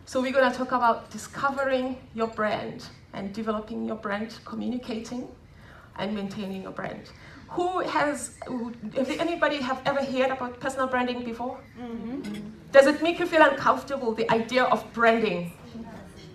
So we're going to talk about discovering your brand and developing your brand, communicating and maintaining your brand. Anybody have ever heard about personal branding before? Mm-hmm. Does it make you feel uncomfortable, the idea of branding?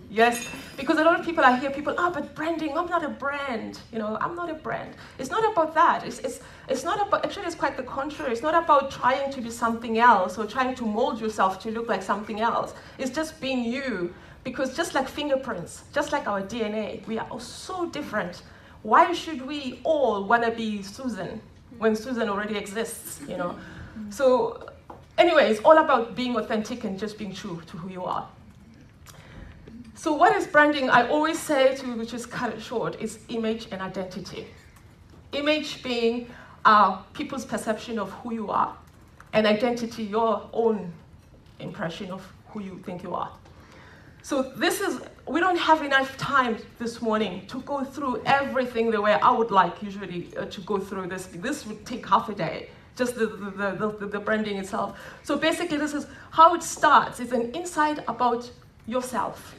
Yes, because a lot of people, I hear people, but branding, I'm not a brand, I'm not a brand. It's not about that. It's not about, actually it's quite the contrary. It's not about trying to be something else or trying to mold yourself to look like something else. It's just being you, because just like fingerprints, just like our DNA, we are all so different. Why should we all want to be Susan when Susan already exists, So anyway, it's all about being authentic and just being true to who you are. So what is branding? I always say, to just cut it short, is image and identity. Image being people's perception of who you are, and identity, your own impression of who you think you are. So we don't have enough time this morning to go through everything the way I would like usually to go through this. This would take half a day, just the branding itself. So basically this is how it starts. It's an insight about yourself.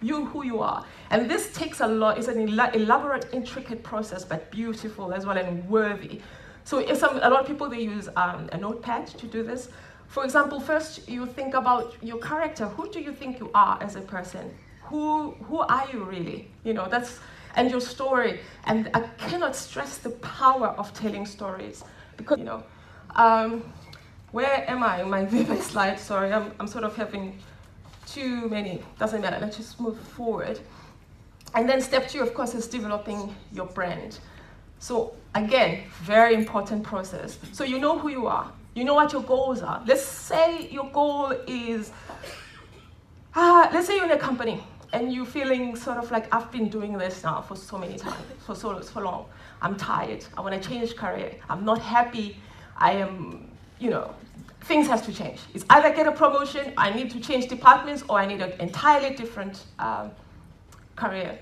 Who you are. And this takes a lot, it's an elaborate, intricate process, but beautiful as well and worthy. So a lot of people, they use a notepad to do this. For example, first you think about your character. Who do you think you are as a person? Who are you really? And your story. And I cannot stress the power of telling stories. Because, where am I? My favorite slide, sorry, I'm sort of having too many, doesn't matter, let's just move forward. And then step 2, of course, is developing your brand. So again, very important process. So you know who you are, you know what your goals are. Let's say your goal is, let's say you're in a company and you're feeling sort of like, I've been doing this now for so many times, for so long. I'm tired, I want to change career, I'm not happy, I am, things have to change. It's either get a promotion, I need to change departments, or I need an entirely different career.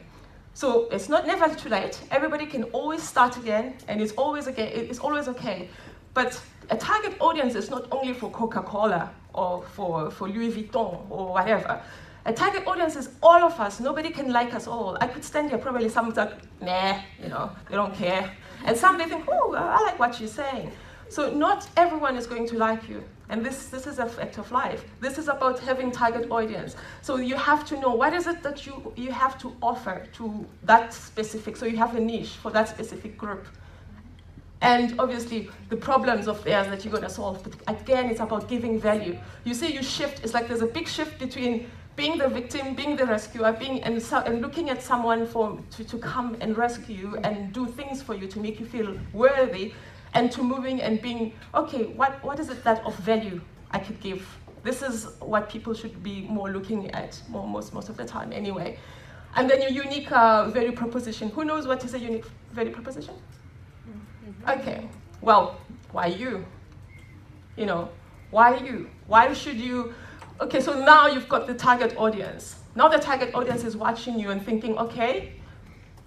So it's never too late. Everybody can always start again, and it's always okay. But a target audience is not only for Coca-Cola or for Louis Vuitton or whatever. A target audience is all of us. Nobody can like us all. I could stand here, probably someone's like, nah, they don't care. And some may think, oh, I like what you're saying. So not everyone is going to like you. And this is a fact of life. This is about having target audience. So you have to know what is it that you have to offer to that specific, so you have a niche for that specific group. And obviously the problems of theirs that you're going to solve. But again, it's about giving value. You see, you shift, it's like there's a big shift between being the victim, being the rescuer, and looking at someone to come and rescue you and do things for you to make you feel worthy, and to moving and being, okay, what is it that of value I could give? This is what people should be more looking at, most of the time anyway. And then your unique value proposition. Who knows what is a unique value proposition? Okay, well, why you? Why you? Why should you? Okay, so now you've got the target audience. Now the target audience is watching you and thinking, okay,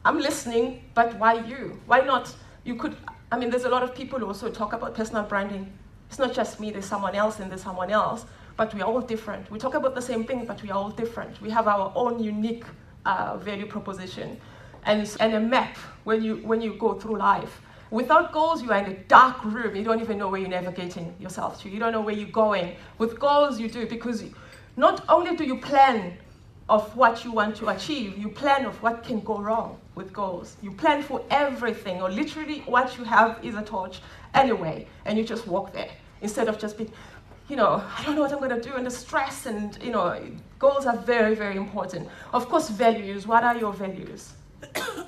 I'm listening, but why you? Why not? There's a lot of people who also talk about personal branding. It's not just me, there's someone else and there's someone else, but we are all different. We talk about the same thing, but we are all different. We have our own unique value proposition and a map when you go through life. Without goals, you are in a dark room. You don't even know where you're navigating yourself to. You don't know where you're going. With goals, you do, because not only do you plan of what you want to achieve, you plan of what can go wrong with goals. You plan for everything, or literally what you have is a torch anyway, and you just walk there instead of just being, I don't know what I'm going to do, and the stress, and goals are very, very important. Of course, values. What are your values?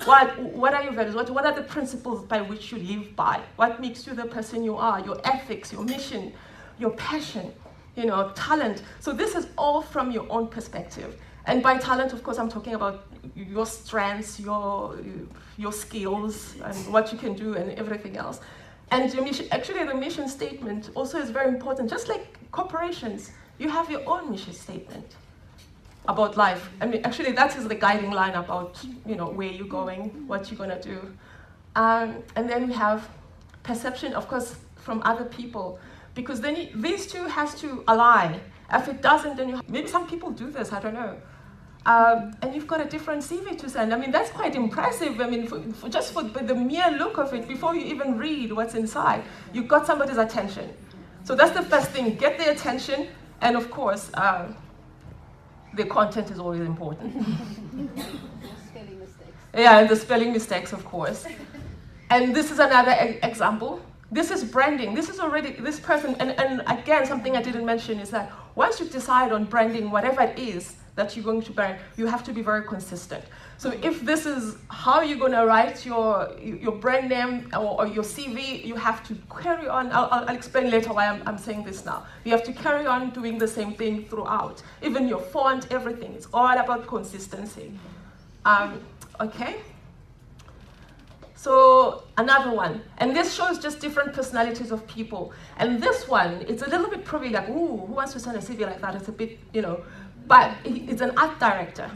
What are your values? What are the principles by which you live by? What makes you the person you are? Your ethics, your mission, your passion, talent. So this is all from your own perspective. And by talent, of course, I'm talking about your strengths, your skills, and what you can do, and everything else. And your mission, actually, the mission statement also is very important. Just like corporations, you have your own mission statement about life. Actually, that is the guiding line about where you're going, what you're gonna do. And then we have perception, of course, from other people, because then these two has to align. If it doesn't, then maybe some people do this, I don't know. And you've got a different CV to send. I mean, that's quite impressive. I mean, just for the mere look of it, before you even read what's inside, you've got somebody's attention. So that's the first thing, get their attention, and of course, the content is always important. Spelling mistakes. Yeah, and the spelling mistakes, of course. And this is another example. This is branding. This is already, this person, and again, something I didn't mention is that once you decide on branding, whatever it is that you're going to brand, you have to be very consistent. So if this is how you're going to write your brand name or your CV, you have to carry on. I'll explain later why I'm saying this now. You have to carry on doing the same thing throughout. Even your font, everything. It's all about consistency. Okay? So another one, and this shows just different personalities of people. And this one, it's a little bit probably like, ooh, who wants to send a CV like that? It's a bit, but it's an art director.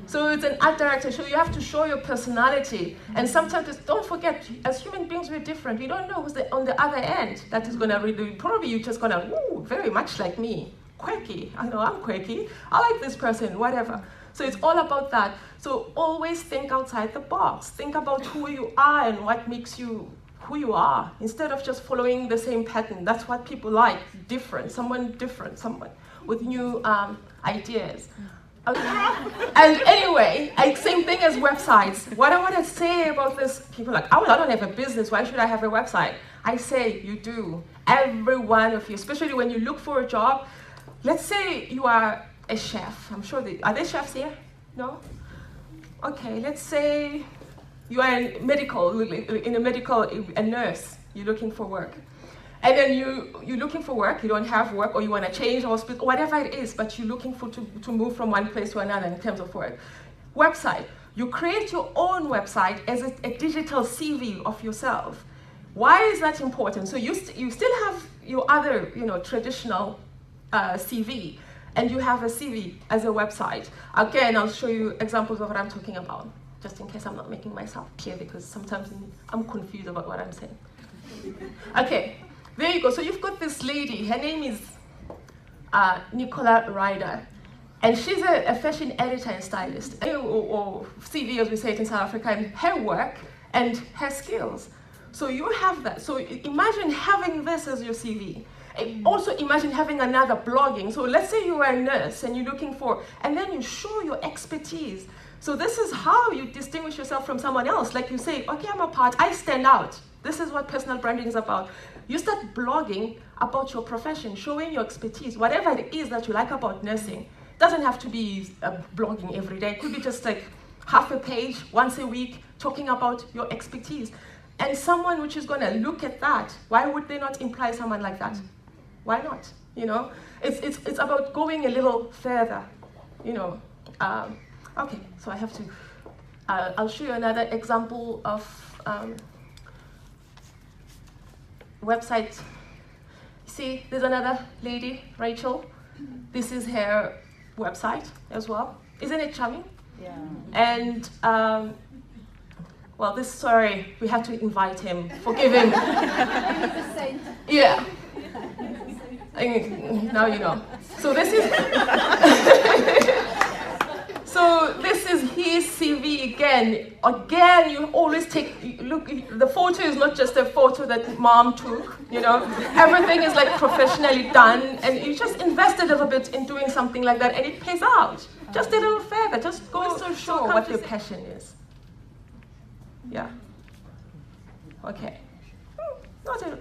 So it's an art director, so you have to show your personality. And sometimes, don't forget, as human beings, we're different. We don't know who's on the other end that is going to read it. Probably you're just going to, ooh, very much like me. Quirky. I know I'm quirky. I like this person, whatever. So it's all about that. So always think outside the box. Think about who you are and what makes you who you are, instead of just following the same pattern. That's what people like, someone different, with new ideas. Okay. And anyway, same thing as websites. What I want to say about this, people are like, oh, I don't have a business, why should I have a website? I say you do. Every one of you, especially when you look for a job. Let's say you are a chef. I'm sure are there chefs here? No? Okay, let's say you are a nurse, you're looking for work. And then you're looking for work, you don't have work, or you want to change hospital, whatever it is, but you're looking to move from one place to another in terms of work. Website, you create your own website as a digital CV of yourself. Why is that important? So you still have your other, traditional CV, and you have a CV as a website. Again, I'll show you examples of what I'm talking about, just in case I'm not making myself clear, because sometimes I'm confused about what I'm saying. Okay. There you go. So you've got this lady. Her name is Nicola Ryder. And she's a fashion editor and stylist, or CV as we say it in South Africa, and her work and her skills. So you have that. So imagine having this as your CV. Also imagine having another blogging. So let's say you are a nurse and you're looking for, and then you show your expertise. So this is how you distinguish yourself from someone else. Like you say, okay, I'm a part, I stand out. This is what personal branding is about. You start blogging about your profession, showing your expertise, whatever it is that you like about nursing. It doesn't have to be blogging every day. It could be just like half a page, once a week, talking about your expertise. And someone which is going to look at that, why would they not employ someone like that? Why not? It's about going a little further. Okay, so I have to. I'll show you another example of. Website. See, there's another lady, Rachel. This is her website as well. Isn't it charming? Yeah. And, well, sorry, we had to invite him. Forgive him. Yeah. Now you know. So this is... So this is his CV again. Again, you always look, the photo is not just a photo that mom took, Everything is like professionally done, and you just invest a little bit in doing something like that, and it pays out. Just a little further, just go so show what your passion is. Yeah. Okay. Not a,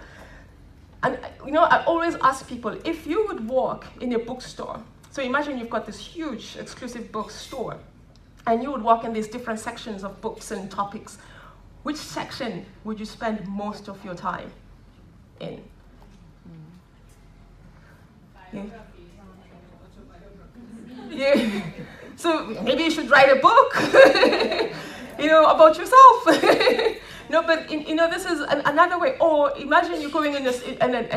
and I always ask people, if you would walk in a bookstore, so imagine you've got this huge exclusive bookstore, and you would walk in these different sections of books and topics. Which section would you spend most of your time in? Yeah. So maybe you should write a book, about yourself. No, but this is another way. Or imagine you're going in a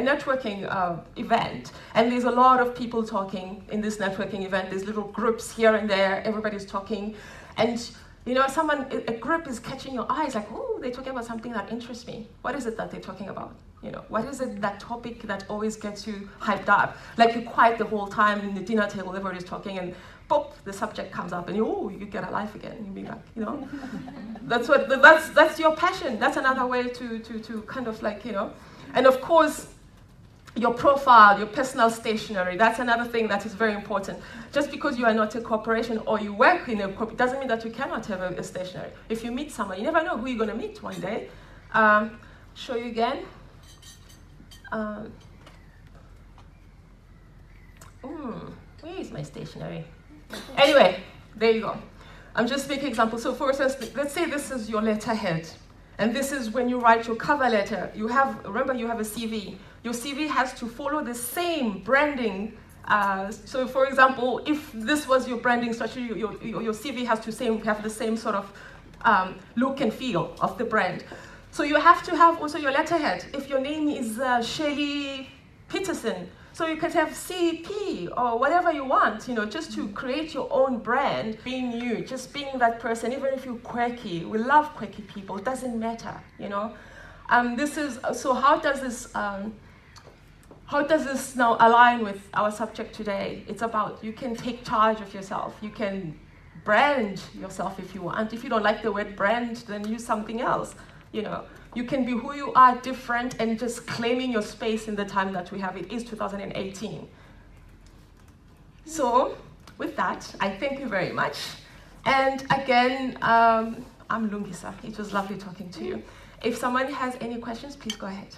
networking event, and there's a lot of people talking in this networking event. There's little groups here and there. Everybody's talking, and a group is catching your eyes. Like, oh, they're talking about something that interests me. What is it that they're talking about? You know, what is it, that topic that always gets you hyped up? Like you're quiet the whole time in the dinner table, everybody's talking, and pop, the subject comes up, and you get alive again. You be like, you know, that's your passion. That's another way to kind of like, you know, and of course, your profile, your personal stationery, that's another thing that is very important. Just because you are not a corporation or you work in a corporation doesn't mean that you cannot have a stationery. If you meet someone, you never know who you're going to meet one day. Show you again. Where is my stationery? Anyway, there you go. I'm just making examples. So for instance, let's say this is your letterhead. And this is when you write your cover letter. Remember you have a CV. Your CV has to follow the same branding. So for example, if this was your branding strategy, your CV has to have the same sort of look and feel of the brand. So you have to have also your letterhead. If your name is Shelley Peterson, so you could have CP or whatever you want, you know, just to create your own brand, being you, just being that person, even if you're quirky. We love quirky people, it doesn't matter, you know. So how does this now align with our subject today? It's about, you can take charge of yourself. You can brand yourself if you want. If you don't like the word brand, then use something else, you know. You can be who you are, different, and just claiming your space in the time that we have. It is 2018. So, with that, I thank you very much. And again, I'm Lungisa. It was lovely talking to you. If someone has any questions, please go ahead.